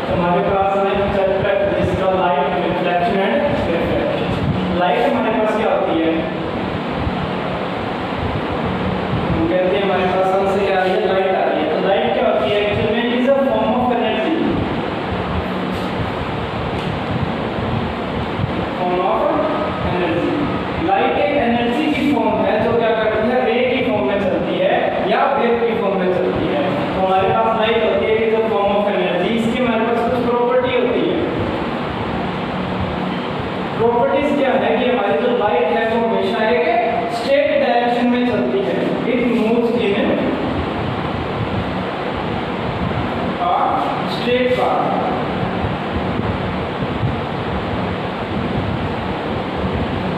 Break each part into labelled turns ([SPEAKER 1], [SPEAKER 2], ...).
[SPEAKER 1] हमारे पास है चैप्टर जिसका light reflection and refraction. Light हमारे पास क्या होती है, हम कहते हैं हमारे पास सन से क्या आ रही है, लाइट आ रही है। तो लाइट क्या होती है, एक्चुअली में it is a form of energy, form of energy. Light एक एनर्जी की फॉर्म है जो क्या करती है, रे की फॉर्म में चलती है या वेव की फॉर्म में चलती है। तो हमारे पास लाइट होती है, it is a form of energy. इसकी हमारे पास कुछ प्रॉपर्टी होती है। प्रॉपर्टीज क्या है कि हमारी जो लाइट है वो हमेशा एक स्ट्रेट डायरेक्शन में चलती है, it moves in a straight path.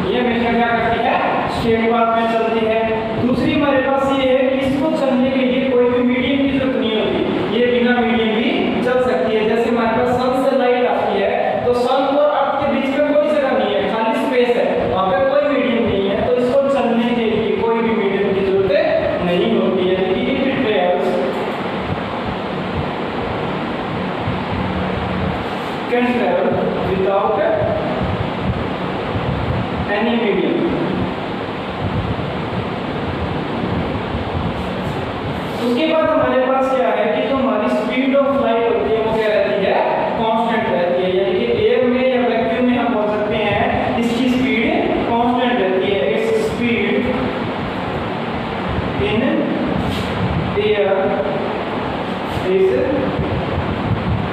[SPEAKER 1] ये हमेशा क्या करती है, स्ट्रेट पाथ में चलती है। दूसरी हमारे पास ये है कि इसको चलने के लिए कोई भी मीडियम की जरूरत नहीं होती, ये बिना मीडियम भी चल सकती है। जैसे हमारे पास सन से लाइट आती है तो सन और अर्थ के बीच में कोई जगह नहीं है, खाली स्पेस है, वहां पे कोई मीडियम नहीं है, तो इसको चलने के लिए कोई भी मीडियम की जरूरत नहीं होती है। It travels can travel without any medium. उसके बाद हमारे पास क्या है कि जो हमारी स्पीड ऑफ लाइट होती है वो क्या रहती है, कांस्टेंट रहती है। यानी कि एयर में या वैक्यूम में हम बोल सकते हैं इसकी स्पीड कांस्टेंट रहती है। It's speed in air is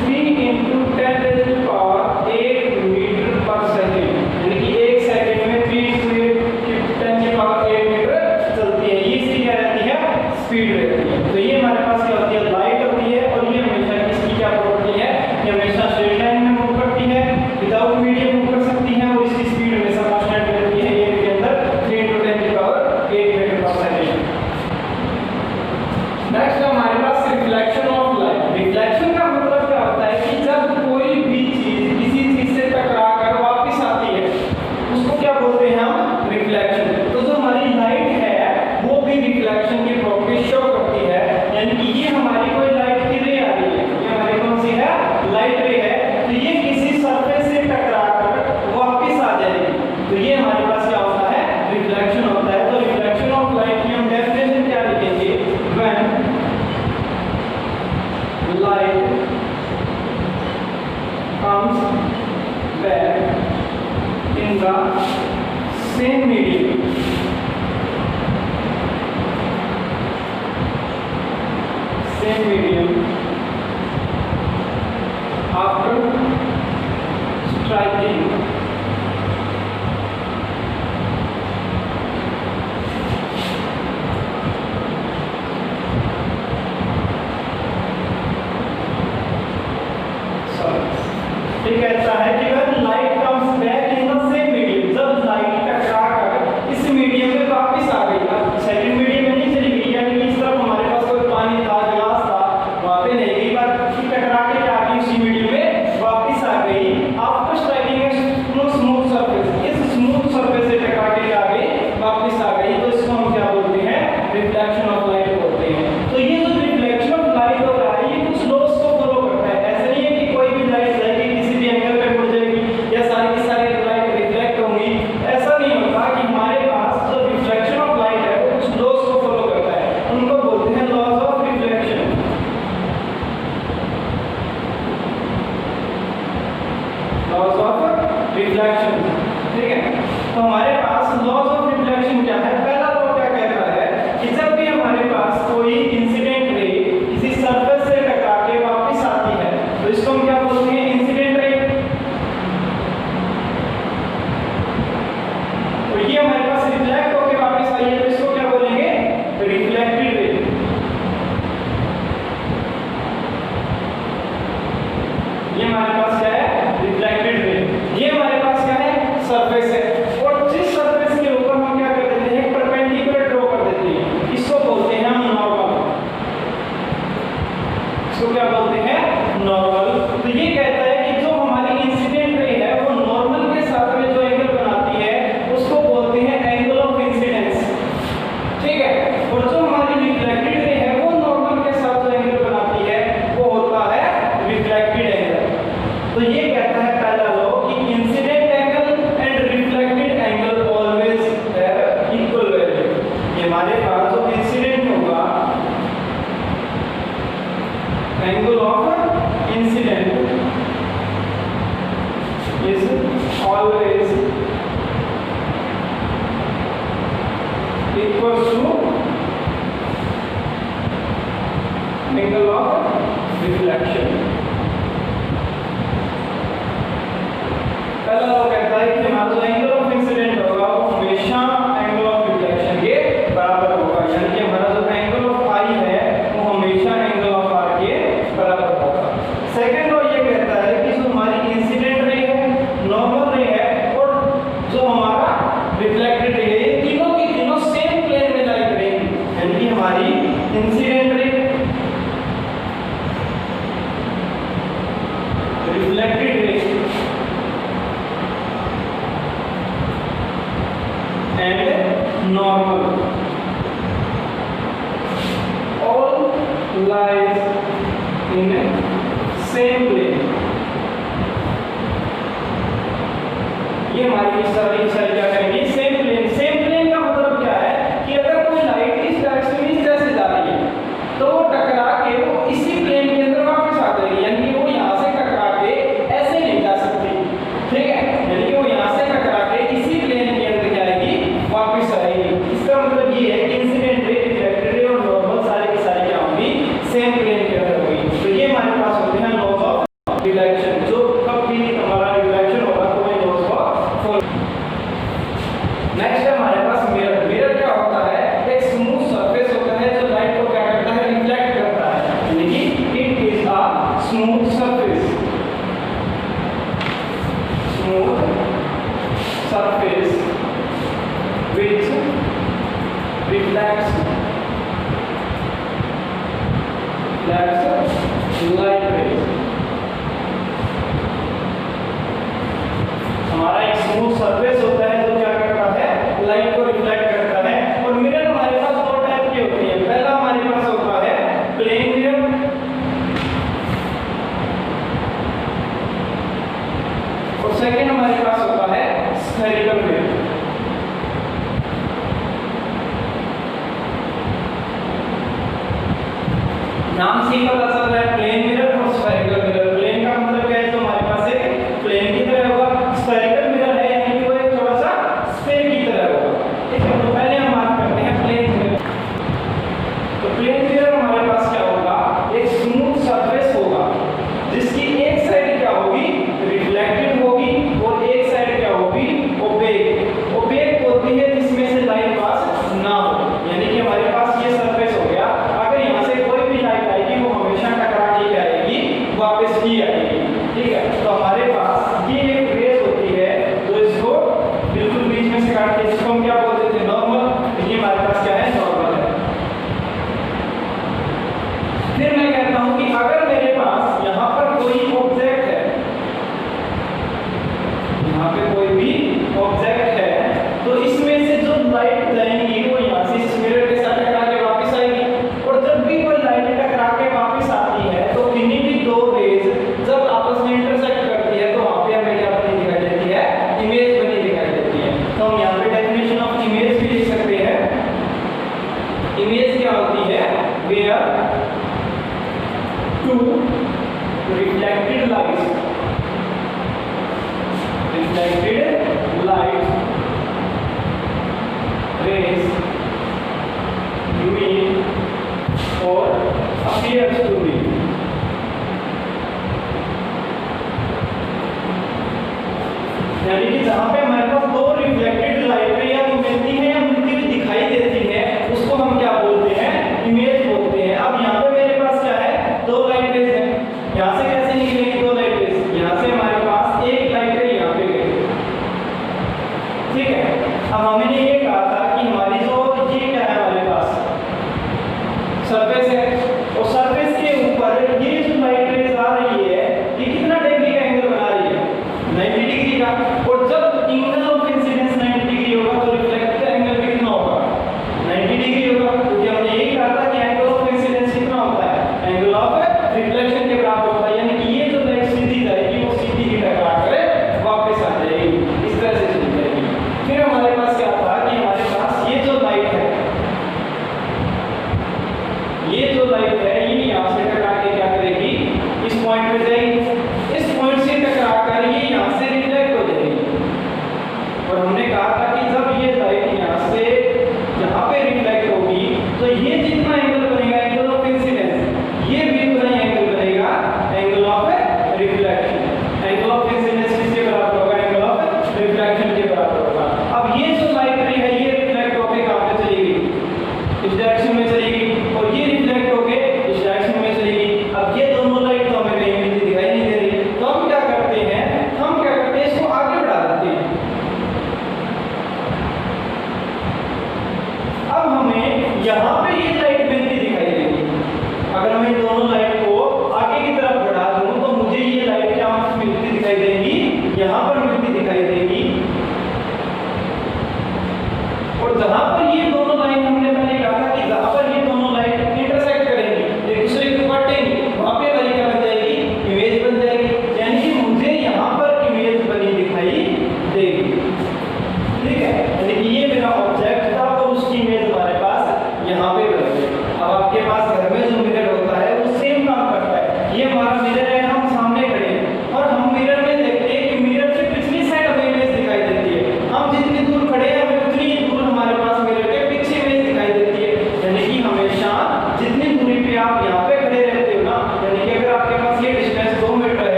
[SPEAKER 1] 3 × 10⁸ metre पर सेकंड। यानी कि 1 सेकंड में 3 × 10⁸ मीटर चलती है। ये इसकी क्या रहती है, स्पीड रहती है। तो ये हमारे पास क्या होती है, लाइट होती है। और ये हमेशा इसकी क्या प्रॉपर्टी है, ये हमेशा स्ट्रेट लाइन में मूव करती है, विदाउट मीडियम मूव कर सकती है और इसकी स्पीड हमेशा कांस्टेंट रहती है एयर के अंदर 3 × 10⁸ मीटर पर सेकंड। नेक्स्ट हमारे पास रिफ्लेक्शन ऑफ लाइट। रिफ्लेक्शन का मतलब क्या होता है कि जब कोई भी चीज किसी चीज से टकरा कर वापस आती है उसको क्या बोलते हैं हम, रिफ्लेक्शन। तो जो हमारी लाइट है वो भी रिफ्लेक्शन की प्रॉपर्टी शो करती है। यानी कि ये हमारी कोई लाइट की रे आ रही है, ये हमारी कौन सी है, लाइट रे है, तो ये किसी सरफेस से टकरा कर वापस आ जाएगी। तो ये हमारे पास क्या होता है, रिफ्लेक्शन होता है। तो रिफ्लेक्शन ऑफ लाइट की हम डेफिनेशन क्या लिखेंगे, when light comes back in the same medium after striking ठीक कहता है कि when light comes back in the same medium, जब लाइट टकरा कर इस मीडियम में वापस आ गई, अब सेकंड मीडियम में नहीं चली गई, यानी कि इस तरफ हमारे पास कोई पानी था, गिलास था, वहां पे नहीं गई, बट टकरा के क्या आ गई, उसी मीडियम में वापस आ गई। After striking a smooth surface, इस स्मूथ सरफेस से टकरा के आ गई, वापस आ गई, तो इसको हम क्या बोलते हैं, रिफ्लेक्शन ऑफ लाइट बोलते हैं। तो ये जो रिफ्लेक्शन ऑफ लाइट हो रहा है ये कुछ लॉस को फॉलो करता है। ऐसा नहीं है कि कोई भी लाइट जाएगी किसी भी एंगल पे मुड़ जाएगी या सारी की सारी लाइट रिफ्लेक्ट होंगी, ऐसा नहीं होता। कि हमारे पास जो रिफ्लेक्शन ऑफ लाइट है वो कुछ लॉस को फॉलो करता है, उनको बोलते हैं loss of reflection. Loss of reflection, ठीक है। तो हमारे पास लॉस ऑफ रिफ्लेक्शन क्या है, पहला तो क्या कहता है कि जब भी हमारे पास कोई इंसिडेंट रे किसी सरफेस से टकरा के वापस आती है तो इसको हम क्या बोलते हैं, इंसिडेंट रे। तो ये हमारे पास रिफ्लेक्ट होकर वापस आई है तो इसको क्या बोलेंगे, रिफ्लेक्टेड रे। ये हमारे पास क्या है, रिफ्लेक्टेड रे। ये हमारे पास क्या है, सरफेस है। और जिस सरफेस के ऊपर हम क्या कर देते हैं, परपेंडिकुलर ड्रॉ कर देते हैं, इसको बोलते हैं हम नॉर्मल। इसको क्या बोलते हैं, नॉर्मल। तो ये कहता है कि जो हमारी इंसिडेंट रे है वो नॉर्मल के साथ में जो एंगल बनाती है उसको बोलते हैं एंगल ऑफ इंसिडेंस, ठीक है। और जो हमारी रिफ्लेक्टेड रे है वो नॉर्मल के साथ जो एंगल बनाती है वो होता है reflected angle. angle of incident is always equals to angle of reflection। पहला वो कहता है कि हमारा जो एंगल ऑफ इंसिडेंट होगा वो हमेशा एंगल ऑफ रिफ्लेक्शन के बराबर होगा, यानी कि हमारा जो एंगल ऑफ आई है वो हमेशा एंगल ऑफ आर के बराबर होगा। सेकंड वो ये कहता है कि जो हमारी इंसिडेंट रे है, नॉर्मल रे है और जो हमारा रिफ्लेक्टेड रे है, ये तीनों की तीनों सेम प्लेन में लाई करेंगी, यानी कि हमारी incident ray, reflected ray and normal all lies in same plane। ये हमारी सारी क्या करेंगे, सेम प्लेन। सेम प्लेन का मतलब क्या है कि अगर कोई लाइट इस डायरेक्शन में इस तरह से जा रही है तो वो टकरा के वो इसी प्लेन के अंदर वापस आ जाएगी, यानी कि वो यहाँ से टकरा के ऐसे नहीं जा सकती, ठीक है, यानी कि वो यहाँ से टकरा के इसी प्लेन के अंदर वापस आएगी। इसका मतलब ये है कि इंसिडेंट रे, रिफ्लेक्टेड रे और नॉर्मल सारे की सारी क्या होंगी, सेम प्लेन के अंदर होगी। तो ये हमारे पास होते हैं लॉज ऑफ रिफ्लेक्शन। जो कब भी हमारा रिफ्लेक्शन होगा तो वही लॉज को फॉलो। नेक्स्ट है हमारे पास मिरर। मिरर क्या होता है, एक स्मूथ सरफेस होता है जो लाइट को क्या करता है, रिफ्लेक्ट करता है, यानी कि it is a smooth surface. Smooth surface which reflects light rays। हमारा एक स्मूथ सरफेस होता है जो क्या करता है, लाइट को रिफ्लेक्ट करता है। और मिरर हमारे पास दो टाइप की होती है। पहला हमारे पास होता है प्लेन मिरर और सेकंड हमारे पास होता है स्फेरिकल मिरर। नाम से ही पता चल रहा है, प्लेन मिरर और स्फेरिकल मिरर। प्लेन का मतलब क्या है, तो हमारे पास एक प्लेन की तरह होगा। स्फेरिकल मिरर है यानी कि वो एक थोड़ा सा स्फेयर की तरह होगा, ठीक है। तो पहले हम बात करते हैं प्लेन मिरर। तो प्लेन मिरर हमारे पास क्या होगा, एक स्मूथ सरफेस होगा जिसकी एक साइड क्या होगी, रिफ्लेक्टेड होगी और एक साइड क्या होगी, ओपेक। ओपेक होती है जिसमें से लाइट पास ना हो, यानी कि हमारे पास ये सरफेस हो गया। अगर यहाँ से कोई भी लाइट आएगी वो हमेशा टकरा के आएगी, वापस ही आएगी, ठीक है। तो हमारे पास ये एक रेस होती है तो इसको बिल्कुल बीच में से काट के इसको हम क्या बोलते थे, नॉर्मल। ये हमारे पास क्या है, नॉर्मल है। फिर मैं कहता हूं कि अगर मेरे पास यहाँ पर कोई ऑब्जेक्ट है, यहाँ पे कोई भी ऑब्जेक्ट है, तो इसमें से जो लाइट जाएंगी वो यहाँ से इस मिरर के साथ टकरा के वापस आएगी। और जब भी कोई लाइट टकरा के वापस आती है तो किन्हीं भी दो रेज जब आपस में इंटरसेक्ट करती है तो वहां पे हमें क्या बनी दिखाई देती है, इमेज बनी दिखाई देती है। तो हम यहाँ पे डेफिनेशन ऑफ इमेज भी लिख सकते हैं। इमेज क्या होती है, where two reflected light rays meet or appears to be। यानी कि जहां पे हमारे पास दो रिफ्लेक्टेड लाइट या तो मिलती है या मिलती हुई दिखाई देती है, उसको हम क्या बोलते हैं, इमेज बोलते हैं। अब यहाँ पे मेरे पास क्या है, दो लाइट रेज है। यहाँ से कैसे निकलेंगी दो लाइट रेज, यहाँ से हमारे पास एक लाइट रे यहाँ पे गई, ठीक है। अब हमने ये कहा था कि हमारी जो ये क्या है, हमारे पास सरफेस है और सरफेस के ऊपर ये जो लाइट रेज आ रही है ये कितना डिग्री का एंगल बना रही है, 90 डिग्री का। और जब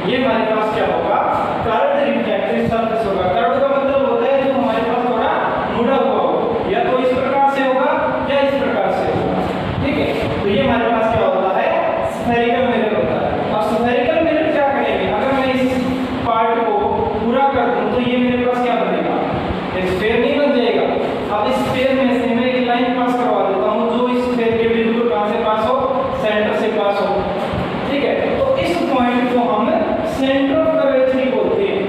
[SPEAKER 1] ये हमारे पास क्या होगा, कर्व्ड रिफ्लेक्टिव सरफेस होगा। कर्व्ड का मतलब होता है जो हमारे पास थोड़ा मुड़ा हुआ हो, या तो इस प्रकार से होगा या इस प्रकार से होगा, ठीक है। तो ये हमारे पास क्या होता है, स्फेरिकल मिरर होता है। अब स्फेरिकल मिरर क्या करेंगे, अगर मैं इस पार्ट को पूरा कर दूं तो ये मेरे पास क्या बनेगा, एक स्फीयर नहीं बन जाएगा। अब इस स्फीयर में से मैं एक लाइन पास करवा देता हूं जो इस स्फीयर के बिल्कुल कहां से पास हो, सेंटर से पास हो, ठीक है। तो इस पॉइंट को हम सेंटर ऑफ कर्वेचर बोलते हैं।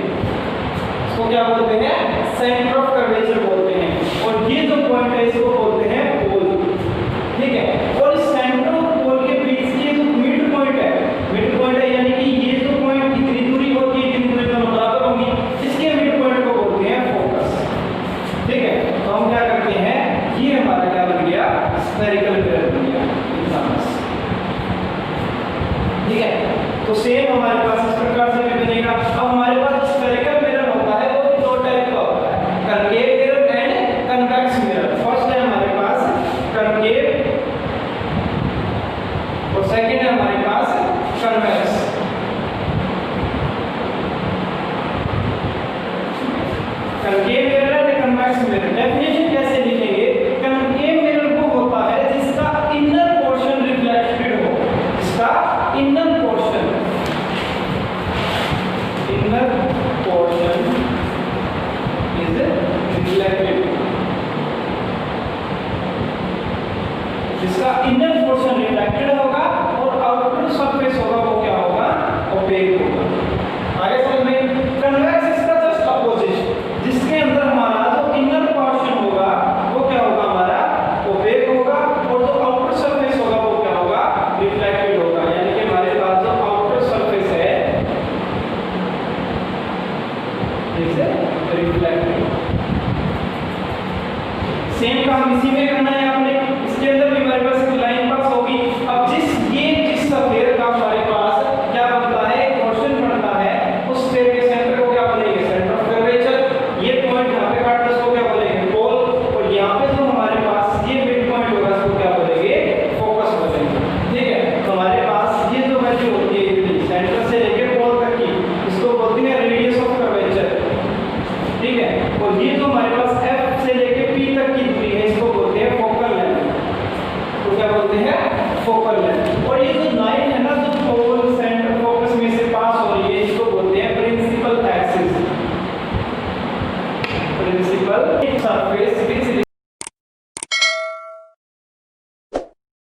[SPEAKER 1] इसको क्या बोलते हैं, सेंटर ऑफ कर्वेचर बोलते हैं। और ये जो पॉइंट है इसको बोलते हैं पोल, ठीक है। और इस सेंटर और पोल के बीच की जो मिड पॉइंट है, मिड पॉइंट है यानी कि ये जो पॉइंट इतनी दूरी होती है, इतनी दूरी दोनों बराबर होंगी, इसके मिड पॉइंट को बोलते हैं फोकस, ठीक है। तो हम क्या करते हैं, ये हमारा क्या बन गया, स्फेरिकल मिरर बन गया, ठीक है। तो सेम हमारे पास इस प्रकार से भी बनेगा। अब हमारे पास स्फेरिकल मिरर होता है वो दो टाइप का होता है, concave mirror and convex mirror. First है हमारे पास कनकेव और सेकंड है हमारे पास convex. Concave mirror and convex mirror definition कैसे लिखेंगे, कनकेव मिरर वो होता है जिसका इनर पोर्शन रिफ्लेक्टेड हो, जिसका इनर पोर्शन इज रिफ्लेक्टेड, जिसका इनर पोर्शन रिफ्लेक्टेड होगा और आउटर सरफेस होगा वो क्या होगा, ओपेक होगा। आगे समझ में। कन्वेक्स इसका जस्ट अपोजिट, जिसके अंदर हमारा जो इनर पोर्शन होगा वो क्या होगा, हमारा ओपेक होगा, और जो आउटर सरफेस होगा वो क्या होगा, रिफ्लेक्टेड होगा। यानी कि हमारे पास जो आउटर सरफेस है रिफ्लेक्टेड। सेम काम इसी में करना है आपने। इसके अंदर भी हमारे पास एक लाइन पास होगी। अब जिस स्फीयर का हमारे पास क्या बनता है, एक पोर्शन बनता है, उस स्फीयर के सेंटर को क्या बोलेंगे, सेंटर ऑफ कर्वेचर। ये पॉइंट यहां पे काट दो, इसको क्या बोलेंगे, पोल। और यहां पे जो हमारे पास ये मिड पॉइंट होगा इसको क्या बोलेंगे, फोकस बोलेंगे, ठीक है। तो हमारे पास ये जो वैल्यू होती है सेंटर से लेके पोल तक की, इसको बोलते हैं रेडियस ऑफ कर्वेचर, ठीक है। और ये जो हमारे पास F से लेके P तक की दूरी है इसको बोलते हैं फोकल लेंथ। तो क्या बोलते हैं, फोकल लेंथ। और ये जो लाइन है ना जो पोल सेंटर फोकस में से पास हो रही है इसको बोलते हैं प्रिंसिपल एक्सिस, प्रिंसिपल सरफेस।